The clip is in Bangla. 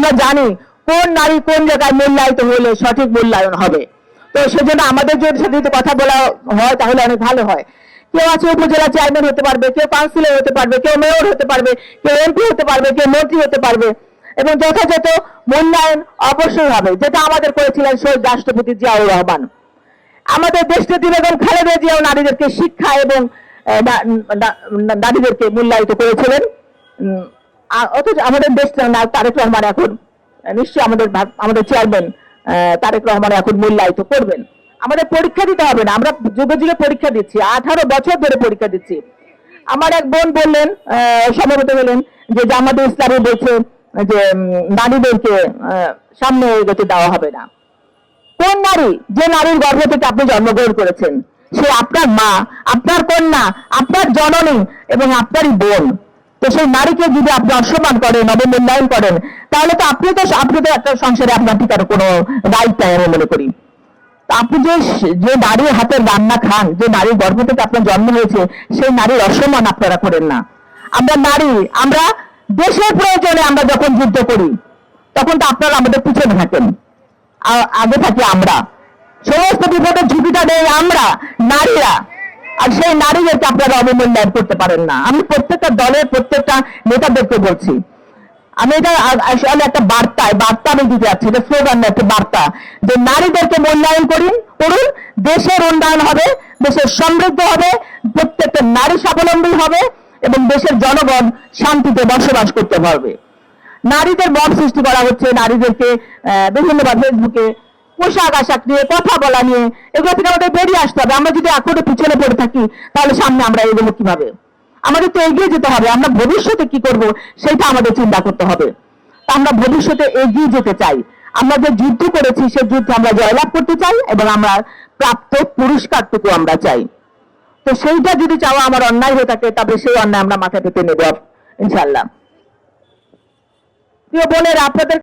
আমরা জানি কোন নারী কোন জায়গায় মূল্যায়িত হলে সঠিক মূল্যায়ন হবে। তো সেজন্য আমাদের যদি সাথে যদি কথা বলা হয় তাহলে অনেক ভালো হয়। কেউ আছে উপজেলা চেয়ারম্যান হতে পারবে, কেউ কাউন্সিলর হতে পারবে, কেউ মেয়র হতে পারবে, কেউ এমপি হতে পারবে, কেউ মন্ত্রী হতে পারবে, এবং যথাযথ মূল্যায়ন অবশ্যই হবে, যেটা আমাদের করেছিলেন শহীদ রাষ্ট্রপতি জিয়াউর রহমান। আমাদের দেশনেত্রী বেগম খালেদা জিয়াও নারীদেরকে শিক্ষা এবং নারীদেরকে মূল্যায়িত করেছিলেন। অথচ আমাদের দেশ তারেক রহমান এখন নিশ্চয়ই আমাদের চেয়ারম্যান তারেক রহমান এখন মূল্যায়িত করবেন। আমাদের পরীক্ষা দিতে হবে না, আমরা যুগে যুগে পরীক্ষা দিচ্ছি, 18 বছর ধরে পরীক্ষা দিচ্ছি। আমার এক বোন বললেন, সম্ভবত বললেন যে জামাতে ইসলামী বলছে যে নারীদেরকে সামনে এগোতে দেওয়া হবে না। কোন নারী? যে নারীর গর্ভ থেকে আপনি জন্মগ্রহণ করেছেন, সে আপনার মা, আপনার কন্যা, আপনার জননী এবং আপনারই বোন। তো সেই নারীকে যদি আপনি অসম্মান করেন, অবমূল্যায়ন করেন, তাহলে তো আপনি তো একটা সংসারে আপনার ঠিকানা কোনো রাইট নাই আমি মনে করি। আপনি যে নারীর হাতের রান্না খান, যে নারীর গর্ভ থেকে আপনার জন্ম হয়েছে, সেই নারীর অসম্মান আপনারা করেন না। আমরা নারী, আমরা দেশের প্রয়োজনে আমরা যখন যুদ্ধ করি তখন তো আপনারা আমাদের পিছনে থাকেন, আগে থাকি আমরা। সমস্ত বিপদের ঝুঁকিটা নেই আমরা নারীরা, আর সেই নারীদেরকে আপনারা অবমূল্যায়ন করতে পারেন না। আমি প্রত্যেকটা দলের প্রত্যেকটা নেতাদেরকে বলছি, আমি এটা আসলে একটা বার্তা আমি দিতে যাচ্ছি, এটা স্লোগান না, একটা বার্তা, যে নারীদেরকে মূল্যায়ন করুন, দেশের উন্নয়ন হবে, দেশের সমৃদ্ধ হবে, প্রত্যেকটা নারী স্বাবলম্বী হবে এবং দেশের জনগণ শান্তিতে বসবাস করতে পারবে। নারীদের মব সৃষ্টি করা হচ্ছে, নারীদেরকে বিভিন্নভাবে ফেসবুকে পোশাক আশাক নিয়ে কথা বলা নিয়ে, এগুলো থেকে আমাদের বেরিয়ে আসতে হবে। আমরা যদি এখনো পিছনে পড়ে থাকি তাহলে সামনে আমরা এগোবো কিভাবে? আমাদের তো এগিয়ে যেতে হবে। আমরা ভবিষ্যতে কি করব সেটা আমাদের চিন্তা করতে হবে। আমরা ভবিষ্যতে এগিয়ে যেতে চাই। আমরা যে যুদ্ধ করেছি সেই যুদ্ধে আমরা জয়লাভ করতে চাই এবং আমরা প্রাপ্ত পুরস্কারটুকু আমরা চাই। তো সেইটা যদি চাওয়া আমার অন্যায় হয়ে থাকে, তবে সেই অন্যায় আমরা মাথা পেতে নেব ইনশাআল্লাহ। প্রিয় বোনেরা, আপনাদের